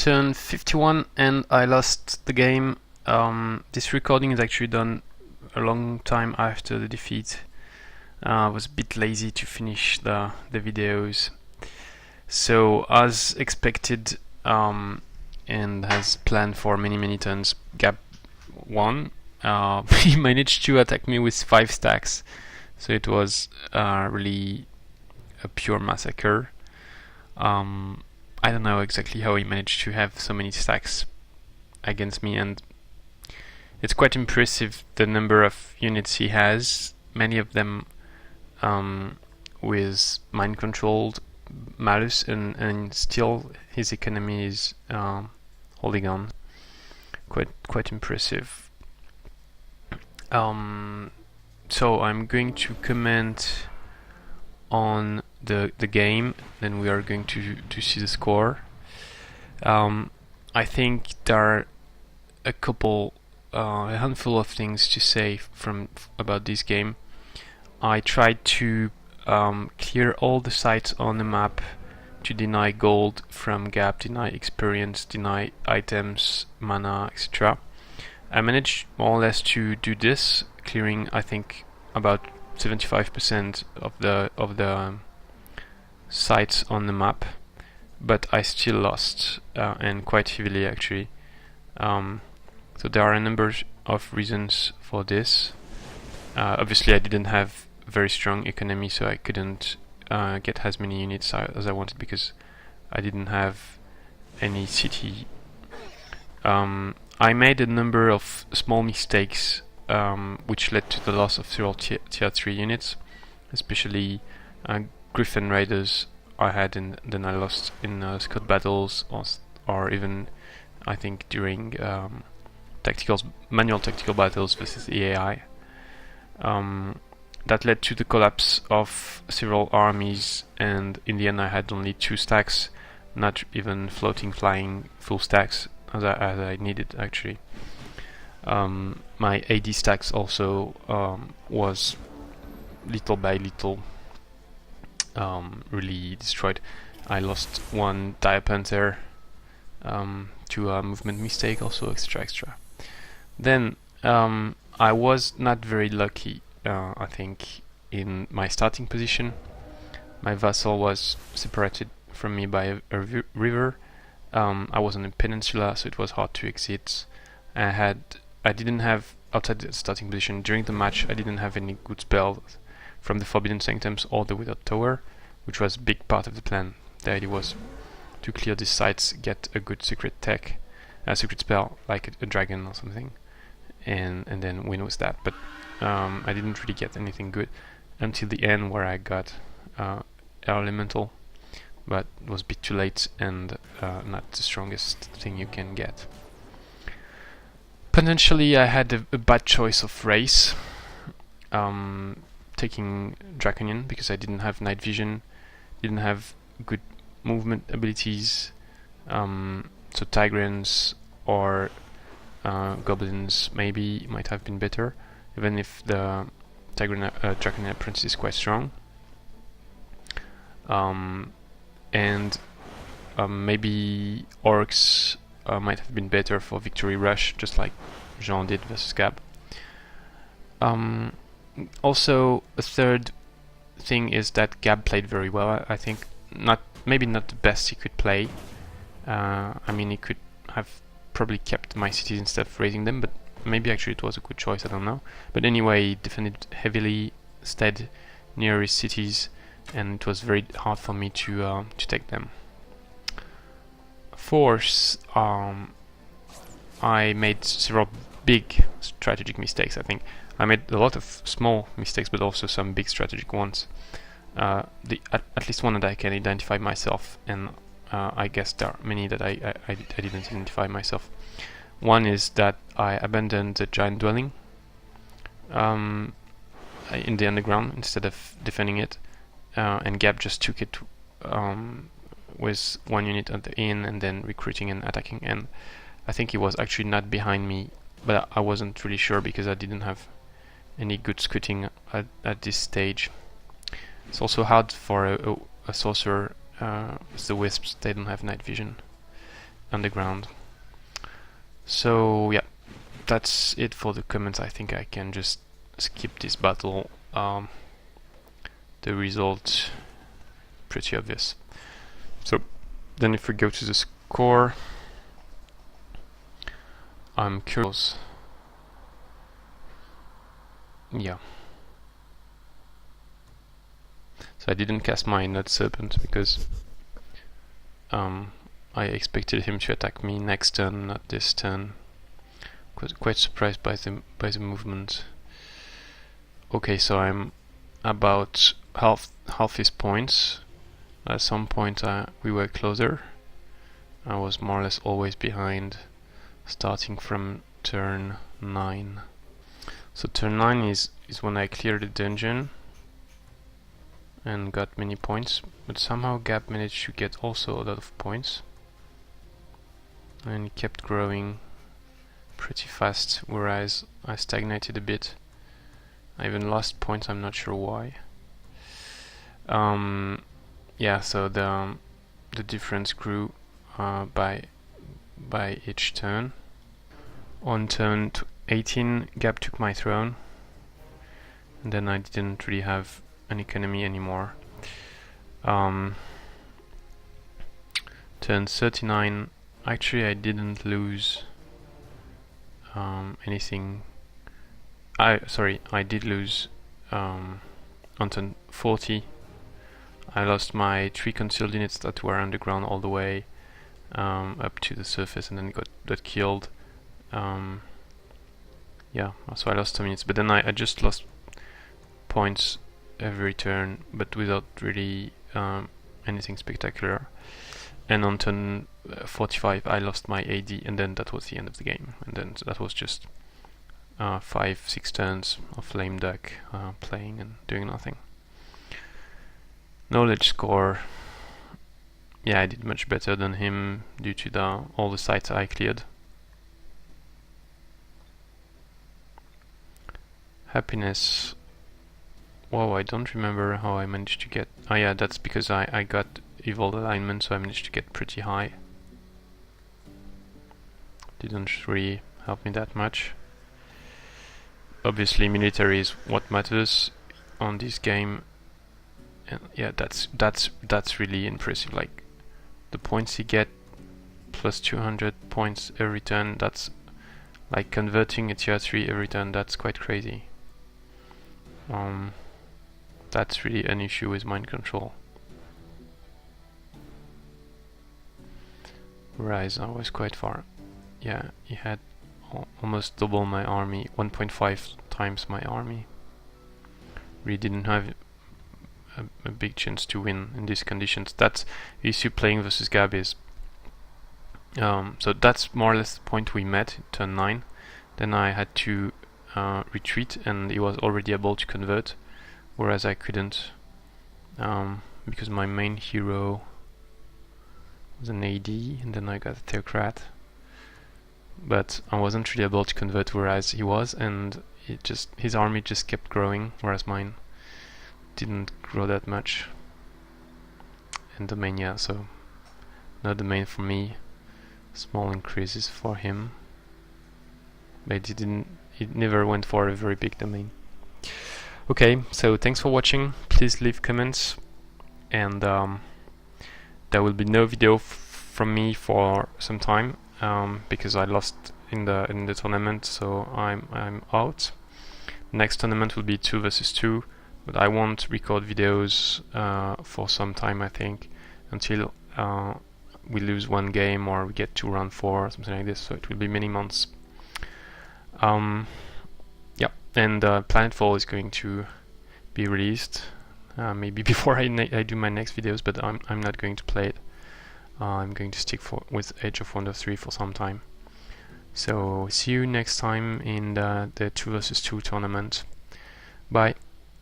turn 51 and I lost the game. This recording is actually done a long time after the defeat. I was a bit lazy to finish the videos. So as expected and as planned for many turns, Gab won. He managed to attack me with 5 stacks, so it was really a pure massacre. I don't know exactly how he managed to have so many stacks against me, and it's quite impressive the number of units he has, many of them with mind-controlled malus, and still his economy is holding on. Quite impressive. So I'm going to comment on the game, then we are going to see the score. I think there are a handful of things to say about this game. I tried to clear all the sites on the map to deny gold from Gab, deny experience, deny items, mana, etc. I managed more or less to do this, clearing I think about 75% of the sites on the map, but I still lost, and quite heavily actually. So there are a number of reasons for this. Obviously I didn't have very strong economy, so I couldn't get as many units as I wanted because I didn't have any city. I made a number of small mistakes which led to the loss of several tier 3 units, especially Griffin Raiders I had, and then I lost in scout battles, or even I think during manual tactical battles versus EAI. That led to the collapse of several armies, and in the end I had only 2 stacks, not even floating flying full stacks as I needed actually. My AD stacks also was little by little really destroyed. I lost 1 Dire Panther to a movement mistake, also extra. Then I was not very lucky, I think, in my starting position. My vassal was separated from me by a river. I was on a peninsula, so it was hard to exit. I didn't have, outside the starting position during the match, I didn't have any good spells from the Forbidden Sanctums or the Without Tower, which was a big part of the plan. The idea was to clear these sites, get a good secret spell like a dragon or something, and then win with that. But I didn't really get anything good until the end, where I got Air Elemental, but it was a bit too late and not the strongest thing you can get. Potentially I had a bad choice of race, taking Draconian, because I didn't have night vision, didn't have good movement abilities, so Tigrans or Goblins maybe might have been better, even if the Draconian Prince is quite strong. And maybe Orcs might have been better for Victory Rush, just like Jean did versus Gab. Also, a third thing is that Gab played very well. I think maybe not the best he could play. I mean, he could have probably kept my cities instead of raising them, but maybe actually it was a good choice, I don't know. But anyway, he defended heavily, stayed near his cities, and it was very hard for me to take them. Force, I made several big strategic mistakes. I think I made a lot of small mistakes, but also some big strategic ones. At least one that I can identify myself, and I guess there are many that I didn't identify myself. One is that I abandoned the giant dwelling in the underground instead of defending it, and Gab just took it with 1 unit at the inn and then recruiting and attacking, and I think he was actually not behind me, but I wasn't really sure because I didn't have any good scouting at this stage. It's also hard for a sorcerer, the wisps, they don't have night vision. underground. So yeah, that's it for the comments. I think I can just skip this battle. The result pretty obvious. So then if we go to the score, I'm curious. Yeah. So I didn't cast my Nut Serpent because I expected him to attack me next turn, not this turn. Quite surprised by the movement. Okay, so I'm about half his points. At some point we were closer. I was more or less always behind, starting from turn 9. So turn 9 is when I cleared the dungeon and got many points, but somehow Gab managed to get also a lot of points, and he kept growing pretty fast, whereas I stagnated a bit. I even lost points, I'm not sure why. Yeah, so the difference grew by each turn. On turn 18, Gab took my throne, and then I didn't really have an economy anymore. Turn 39, actually I didn't lose anything. I did lose on turn 40. I lost my 3 concealed units that were underground all the way up to the surface, and then got killed. Yeah, so I lost some units, but then I just lost points every turn, but without really anything spectacular. And on turn 45 I lost my AD, and then that was the end of the game. And then that was just 5-6 turns of lame duck playing and doing nothing. Knowledge score, yeah, I did much better than him due to all the sites I cleared. Happiness, wow, I don't remember how I managed to get... Oh yeah, that's because I got evil alignment, so I managed to get pretty high. Didn't really help me that much. Obviously military is what matters on this game. And yeah, that's really impressive. Like the points you get, plus 200 points every turn, that's like converting a tier 3 every turn. That's quite crazy. That's really an issue with mind control. Whereas I was quite far. Yeah, he had almost double my army, 1.5 times my army. Really didn't have a big chance to win in these conditions. That's the issue playing versus Gab is. So that's more or less the point we met in turn 9. Then I had to retreat, and he was already able to convert, whereas I couldn't, because my main hero was an AD, and then I got a Theocrat. But I wasn't really able to convert, whereas he was, and his army just kept growing, whereas mine didn't grow that much. And the main, yeah, so not the main for me. Small increases for him, but he never went for a very big domain. Okay, so thanks for watching. Please leave comments, and there will be no video from me for some time because I lost in the tournament, so I'm out. Next tournament will be 2 versus 2, but I won't record videos for some time, I think, until we lose one game or we get to round 4 or something like this, so it will be many months. Yeah, and Planetfall is going to be released maybe before I do my next videos, but I'm not going to play it. I'm going to stick with Age of Wonder 3 for some time. So see you next time in the 2 versus 2 tournament.